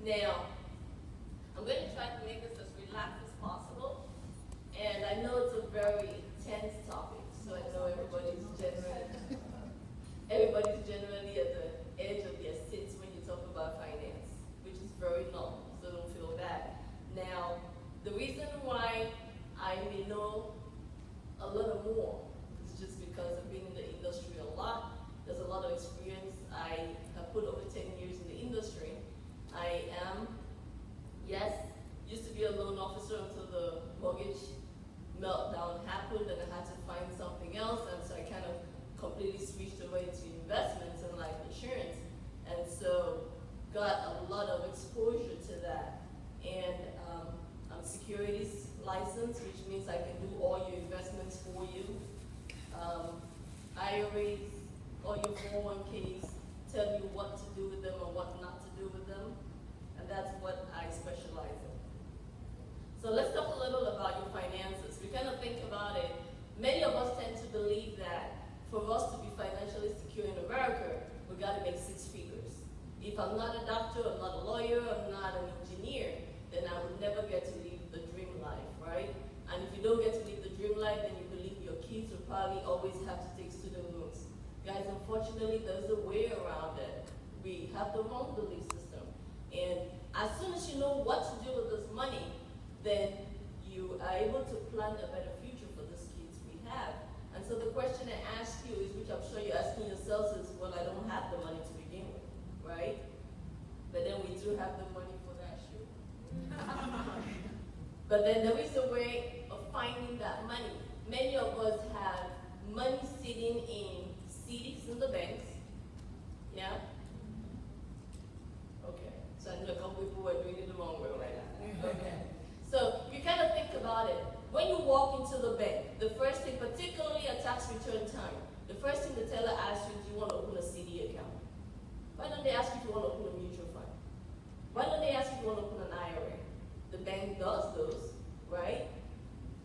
Now, I'm going to try to make this as relaxed as possible, and I know it's a very tense topic, so I know everybody's generally at the edge of their seats when you talk about finance, which is very normal, so don't feel bad. Now, the reason why I may know a little more is just because I've been in the industry a lot. There's a lot of experience. I have put over 10 years in the industry. I am, yes, used to be a loan officer until the mortgage meltdown happened and I had to find something else, and so I kind of completely switched away to investments and life insurance, and so got a lot of exposure to that. And I'm securities licensed, which means I can do all your investments for you. IRAs, all your 401ks, tell you what to do with them or what not to do with them, and that's what I specialize in. So let's talk a little about your finances. We kind of think about it. Many of us tend to believe that for us to be financially secure in America, we got to make 6 figures. If I'm not a doctor, I'm not a lawyer, I'm not an engineer, then I would never get to live the dream life, right? And if you don't get to live the dream life, then you believe your kids will probably always have to take student loans. Guys, unfortunately, there's a way around it. We have the wrong belief system. And as soon as you know what to do with this money, then you are able to plan a better future for these kids we have. And so the question I ask you is, which I'm sure you're asking yourselves, is, well, I don't have the money to begin with, right? But then we do have the money for that shoe. But then there is a way of finding that money. Many of us have money sitting in CDs in the banks. Yeah? Okay. So I know a couple people are doing it the wrong way right now. Okay. So you kind of think about it. When you walk into the bank, the first thing, particularly at tax return time, the first thing the teller asks you, do you want to open a CD account? Why don't they ask you if you want to open a mutual fund? Why don't they ask you if you want to open an IRA? The bank does those, right?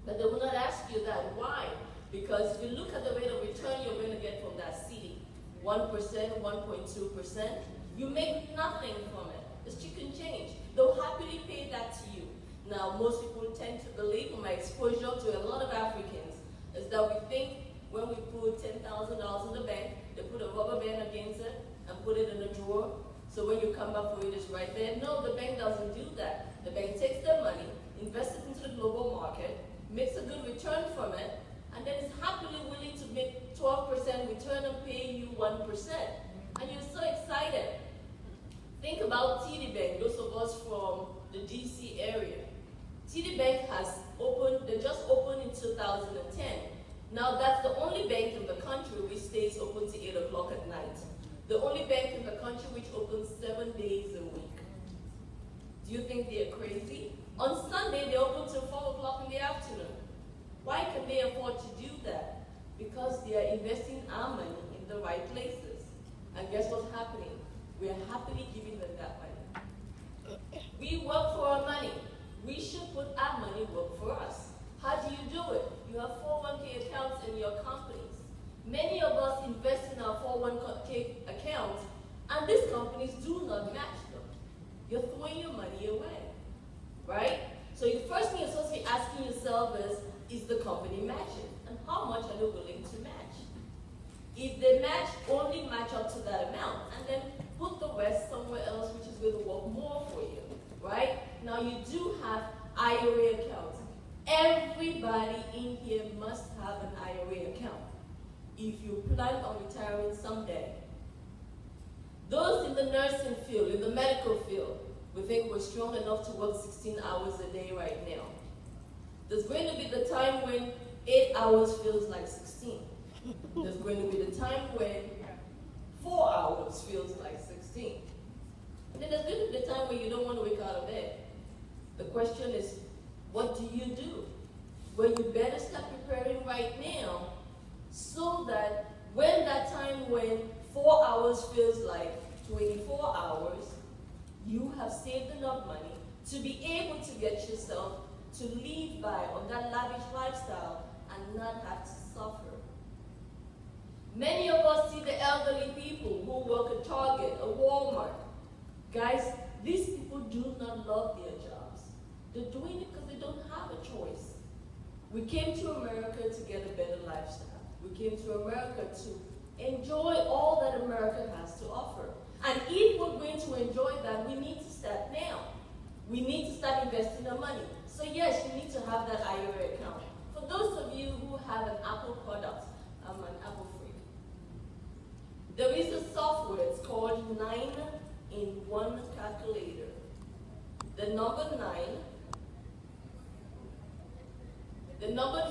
But they will not ask you that. Why? Because if you look at the rate of return you're going to get from that CD, 1%, 1.2%, you make nothing from it. It's chicken change. They'll happily pay that to you. Now, most people tend to believe, from my exposure to a lot of Africans, is that we think when we put $10,000 in the bank, they put a rubber band against it and put it in a drawer. So when you come back for it, it's right there. No, the bank doesn't do that. The bank takes their money, invests it into the global market, makes a good return from it, and then is happily willing to make 12% return and pay you 1%. And you're so excited. Think about TD Bank, those of us from the DC area. TD Bank has opened, they just opened in 2010. Now that's the only bank in the country which stays open to 8 o'clock at night. The only bank in the country which opens 7 days a week. Do you think they're crazy? On Sunday, they open till 4 o'clock in the afternoon. Why can they afford to do that? Because they are investing our money in the right places. And guess what's happening? We are happily giving them that money. We work for our money. We should put our money work for us. How do you do it? You have 401k accounts in your companies. Many of us invest in our 401k accounts, and these companies do not match them. You're throwing your money away, right? So the first thing you're supposed to be asking yourself is the company matching? And how much are they willing to match? If they match, only match up to that amount, and then put the rest somewhere else which is going to work more for you, right? Now you do have IRA accounts. Everybody in here must have an IRA account if you plan on retiring someday. Those in the nursing field, in the medical field, we think we're strong enough to work 16 hours a day right now. There's going to be the time when 8 hours feels like 16. There's going to be the time when 4 hours feels like 16. And then there's going to be the time when you don't want to wake out of bed. The question is, what do you do? Well, you better start preparing right now so that when that time when 4 hours feels like 24 hours, you have saved enough money to be able to get yourself to live by on that lavish lifestyle and not have to suffer. Many of us see the elderly people who work at Target, at Walmart. Guys, These people do not love their jobs. They're doing it because they don't have a choice. We came to America to get a better lifestyle. We came to America to enjoy all that America has to offer. And if we're going to enjoy that, we need to start now. We need to start investing our money. So yes, you need to have that IRA account. For those of you who have an Apple product, I'm an Apple freak. There is a software, it's called 9-in-1 calculator. The number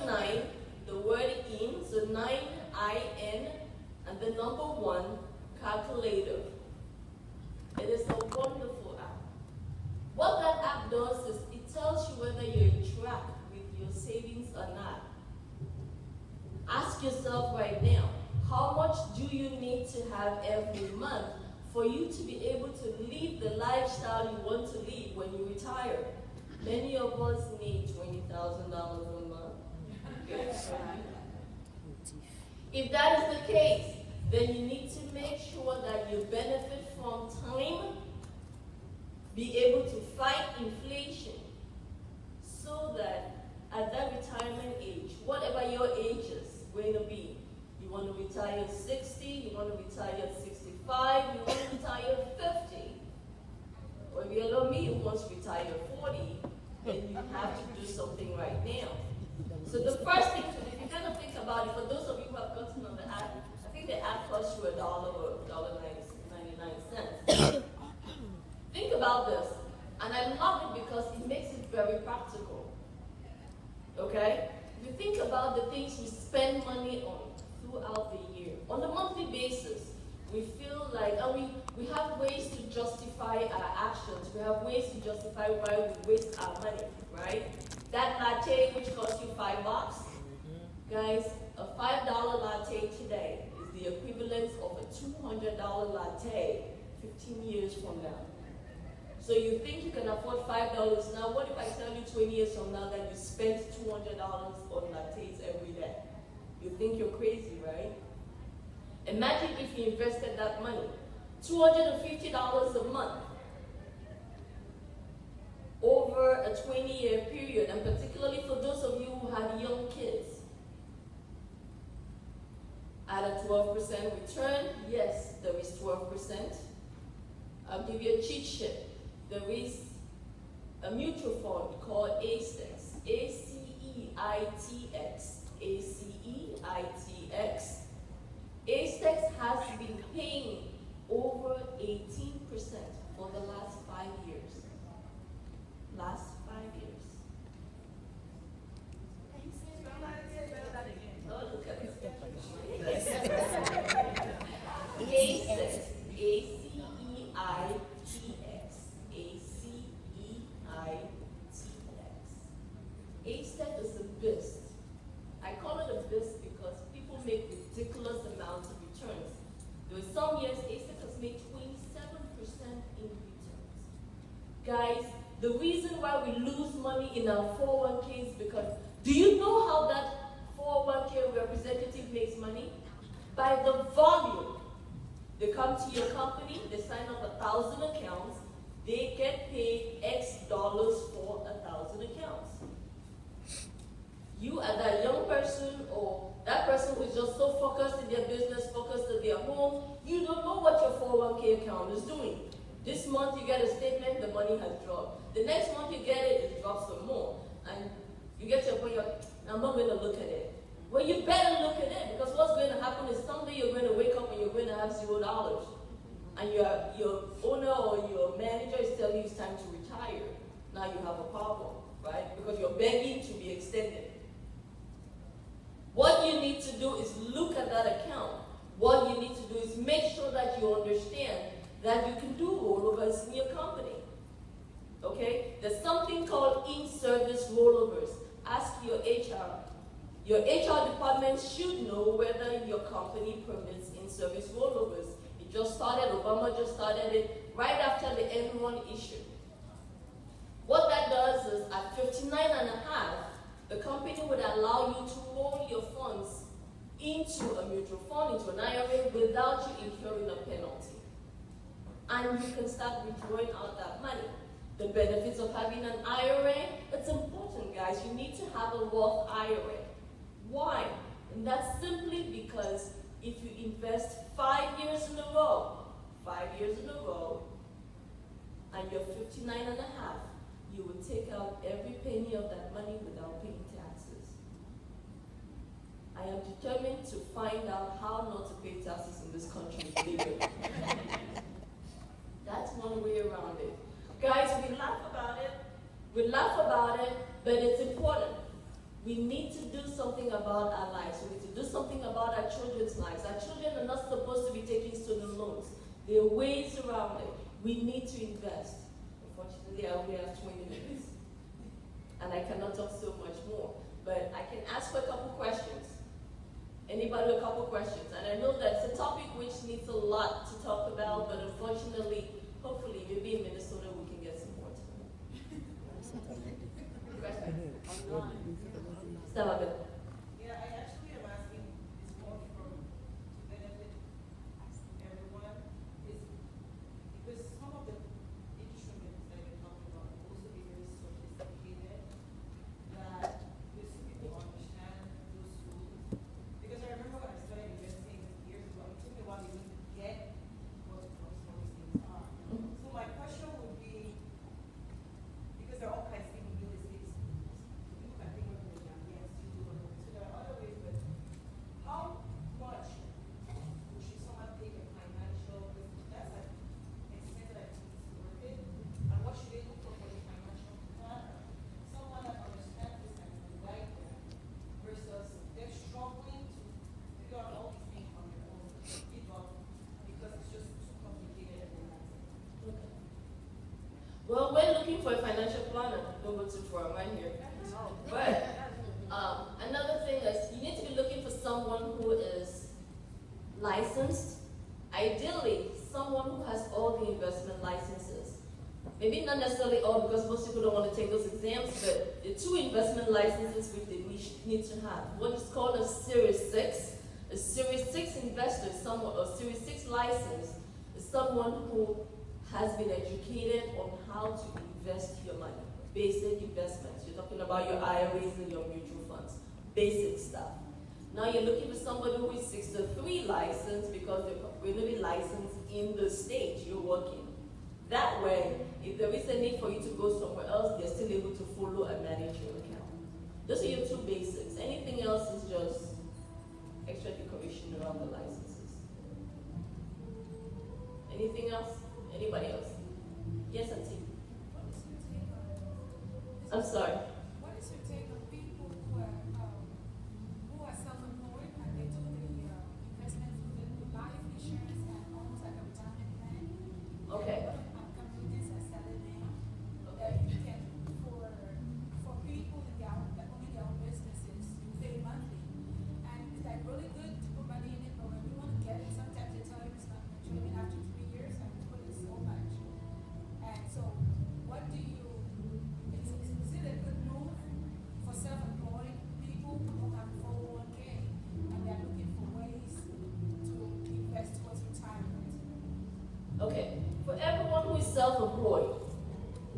9, the word in, so 9-I-N, and the number 1, calculator. It is a wonderful app. What that app does is it tells you whether you're in track with your savings or not. Ask yourself right now, how much do you need to have every month for you to be able to live the lifestyle you want to live when you retire? Many of us need $20,000 a month. If that is the case, then you need to make sure that you benefit from time, be able to fight inflation, so that at that retirement age, whatever your age is going to be, you want to retire at 60, you want to retire at 65, you want to retire at 50, or if you're like me who wants to retire at 40, then you have to do something right now. So the first thing, if you kind of think about it, for those of you who have gotten on the app, I think the app costs you $1 or $1.99. Think about this, and I love it because it makes it very practical. Okay? If you think about the things we spend money on throughout the year, on a monthly basis, we feel like, and we have ways to justify our actions. We have ways to justify why we waste our money, right? That latte, which costs you $5, guys, a $5 latte today is the equivalent of a $200 latte 15 years from now. So you think you can afford $5 now, what if I tell you 20 years from now that you spent $200 on lattes every day? You think you're crazy, right? Imagine if you invested that money, $250 a month, over a 20-year period, and particularly for those of you who have young kids. At a 12% return, yes, there is 12%. I'll give you a cheat sheet. There is a mutual fund called EXSSA, A-C-E-I-T-X, A-C-E-I-T-X. EXSSA has been paying over 18% for the last 5 years. Last 5 years. Oh, look at this. EXSSA, A-C-E-I-T-X, A-C-E-I-T-X. EXSSA is a beast. I call it a beast because people make ridiculous amounts of returns. There were some years EXSSA has made 27% in returns. Guys, the reason why we lose money in our 401k is because, do you know how that 401k representative makes money? By the volume. They come to your company, they sign up 1,000 accounts, they get paid X dollars for 1,000 accounts. You are that young person or that person who is just so focused in their business, focused at their home, you don't know what your 401k account is doing. This month you get a statement, the money has dropped. The next month you get it, it drops some more. And you get to a point, you're like, I'm not going to look at it. Well, you better look at it, because what's going to happen is someday you're going to wake up and you're going to have $0. And your owner or your manager is telling you it's time to retire. Now you have a problem, right? Because you're begging to be extended. What you need to do is look at that account. What you need to do is make sure that you understand that you can do rollovers in your company. Okay? There's something called in-service rollovers. Ask your HR. Your HR department should know whether your company permits in-service rollovers. It just started, Obama just started it right after the Enron issue. What that does is at 59.5, the company would allow you to roll your funds into a mutual fund, into an IRA, without you incurring a penalty. and you can start withdrawing out that money. The benefits of having an IRA, it's important, guys. You need to have a Roth IRA. Why? And that's simply because if you invest 5 years in a row, 5 years in a row, and you're 59 and a half, you will take out every penny of that money without paying taxes. I am determined to find out how not to pay taxes in this country legally. That's one way around it. Guys, we laugh about it, but it's important. We need to do something about our lives. We need to do something about our children's lives. Our children are not supposed to be taking student loans. There are ways around it. We need to invest. Unfortunately, I only have 20 minutes, and I cannot talk so much more. But I can ask for a couple questions. Anybody with a couple questions? And I know that's a topic which needs a lot to talk about, but unfortunately, hopefully, maybe in Minnesota we can get some more time. Questions? Yeah, I actually am asking this more from to benefit everyone, is because some of the instruments that you're talking about will also be very sophisticated, that you see people understand those tools. Because I remember when I started investing years ago, it took me a while to even get what some of these things are. So my question would be, because there are all kinds of things in real estate, people can think of it as yes, you do, so there are other ways, but how much should someone take a financial, because that's an expense that I think is worth it, and what should they look for a financial planner? Someone that understands this and can guide them, versus they're struggling to figure out all these things on their own, give up, because it's just too complicated and that's it. Okay. Well, we're looking for a financial planner. Don't go too far, right here. But another thing is you need to be looking for someone who is licensed. Ideally, someone who has all the investment licenses. Maybe not necessarily all, because most people don't want to take those exams, but the 2 investment licenses which they need to have. What is called a Series 6. A Series 6 investor, someone, or Series 6 license, is someone who has been educated on how to invest your money. Basic investments. You're talking about your IRAs and your mutual funds. Basic stuff. Now you're looking for somebody who is 6 to 3 licensed, because they're going to be licensed in the state you're working. That way, if there is a need for you to go somewhere else, they're still able to follow and manage your account. Those are your 2 basics. Anything else is just extra decoration around the licenses. Anything else? Anybody else? Yes, Auntie. I'm sorry. What is your take on people who are self-employed and they do the investment with life insurance and almost like a retirement plan? Okay. Companies are selling now. Okay. You can, for people in their own, that own their own businesses, you pay monthly. And it's like really good to put money in it, but when you want to get it, sometimes they tell you it's not maturing after 3 years and you put in so much. And so, what do you, is it a good move for self-employed people who don't have 401k and they're looking for ways to invest towards retirement? Okay. For everyone who is self-employed,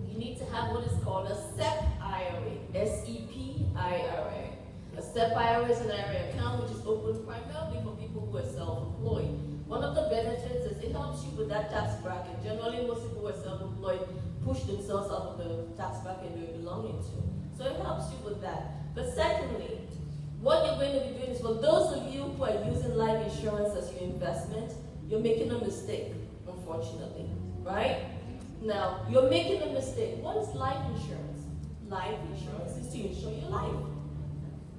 you need to have what is called a SEP IRA. S-E-P IRA. A SEP IRA is an IRA account which is open primarily for people who are self-employed. One of the benefits is it helps you with that tax bracket. Generally, most people who are self-employed push themselves out of the tax bracket they're belonging to. So it helps you with that. But secondly, what you're going to be doing is, for those of you who are using life insurance as your investment, you're making a mistake, unfortunately, right? Now, you're making a mistake. What is life insurance? Life insurance is to insure your life.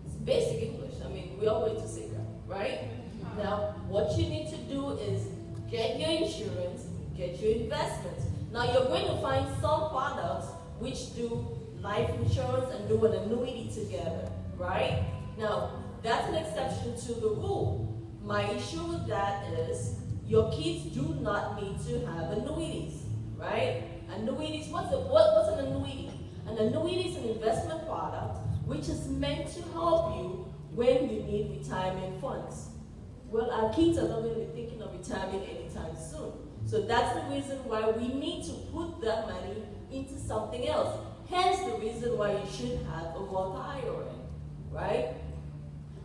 It's basic English. I mean, we all went to SICA, right? Now, what you need to do is get your insurance, get your investments. Now, you're going to find some products which do life insurance and do an annuity together, right? Now, that's an exception to the rule. My issue with that is your kids do not need to have annuities, right? Annuities, what's an annuity? An annuity is an investment product which is meant to help you when you need retirement funds. Well, our kids are not going to be thinking of retirement anytime soon. So that's the reason why we need to put that money into something else. Hence the reason why you should have a Roth IRA, right?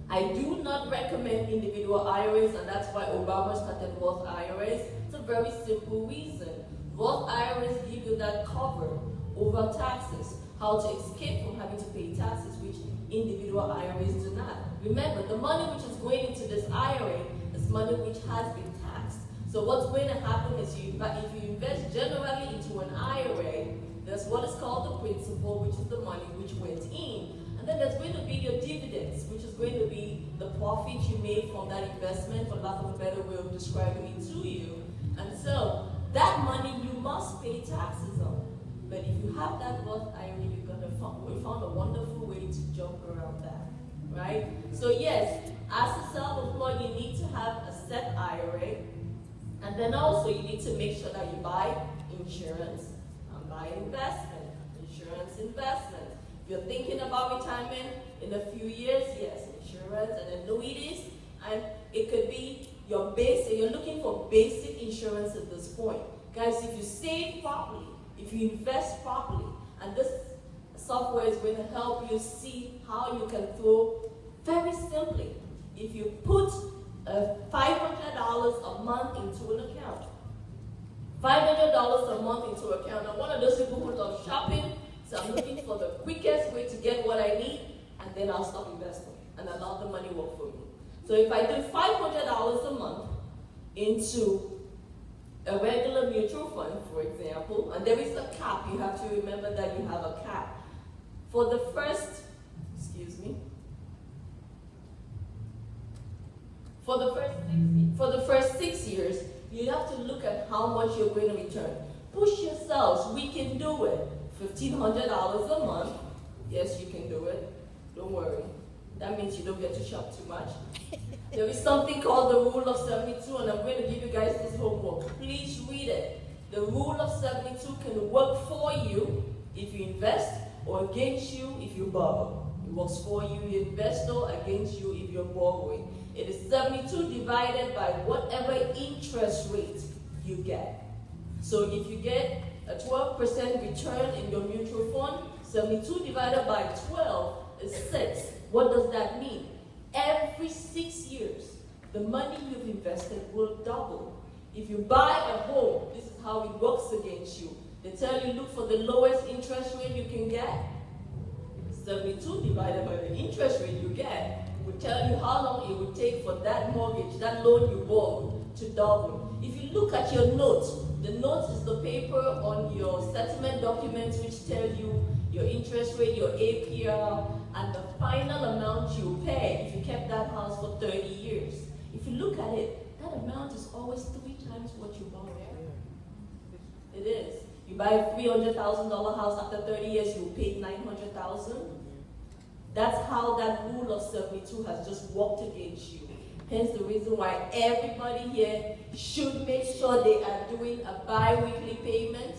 I do not recommend individual IRAs, and that's why Obama started Roth IRAs. It's a very simple reason. Roth IRAs give you that cover over taxes, how to escape from having to pay taxes, which individual IRAs do not. Remember, the money which is going into this IRA is money which has been taxed. So what's going to happen is if you invest generally into an IRA, there's what is called the principal, which is the money which went in. And then there's going to be your dividends, which is going to be the profit you made from that investment, for lack of a better way of describing it to you. And so that money you must pay taxes on. But if you have that Roth IRA, we found a wonderful way to jump around that, right? So yes, as a self-employed, you need to have a set IRA. And then also you need to make sure that you buy insurance and buy investment. Insurance, investment. If you're thinking about retirement in a few years, yes, insurance and annuities. And it could be your basic, you're looking for basic insurance at this point. Guys, if you save properly, if you invest properly, and this software is going to help you see how you can throw, very simply, if you put $500 a month into an account, $500 a month into an account. I'm one of those people who love shopping, so I'm looking for the quickest way to get what I need, and then I'll stop investing and allow the money work for me. So if I do $500 a month into a regular mutual fund, for example, and there is a cap, you have to remember that you have a cap. For the first, for the first 6 years, you have to look at how much you're going to return. Push yourselves, we can do it. $1,500 a month, yes, you can do it, don't worry. That means you don't get to shop too much. There is something called the Rule of 72, and I'm going to give you guys this homework. Please read it. The Rule of 72 can work for you if you invest, or against you if you borrow. It works for you, you invest, or against you if you're borrowing. It is 72 divided by whatever interest rate you get. So if you get a 12% return in your mutual fund, 72 divided by 12 is 6. What does that mean? Every 6 years, the money you've invested will double. If you buy a home, this is how it works against you. They tell you, look for the lowest interest rate you can get. 72 divided by the interest rate you get will tell you how long it would take for that mortgage, that loan you borrowed, to double. If you look at your note, the note is the paper on your settlement documents which tell you your interest rate, your APR, and the final amount you pay if you kept that house for 30 years. If you look at it, that amount is always 3 times what you borrowed. It is. You buy a $300,000 house, after 30 years you pay $900,000. That's how that Rule of 72 has just worked against you. Hence the reason why everybody here should make sure they are doing a bi-weekly payment.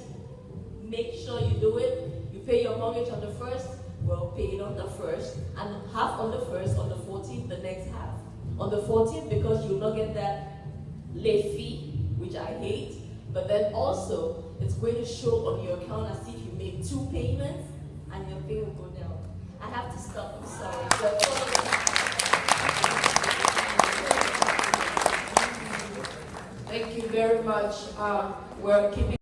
Make sure you do it. You pay your mortgage on the 1st, well, pay it on the 1st, and half on the 1st, on the 14th, the next half. On the 14th, because you'll not get that late fee, which I hate, but then also, it's going to show on your account as if you made 2 payments, and your pay will go down. I have to stop, I'm sorry. Thank you very much. We're keeping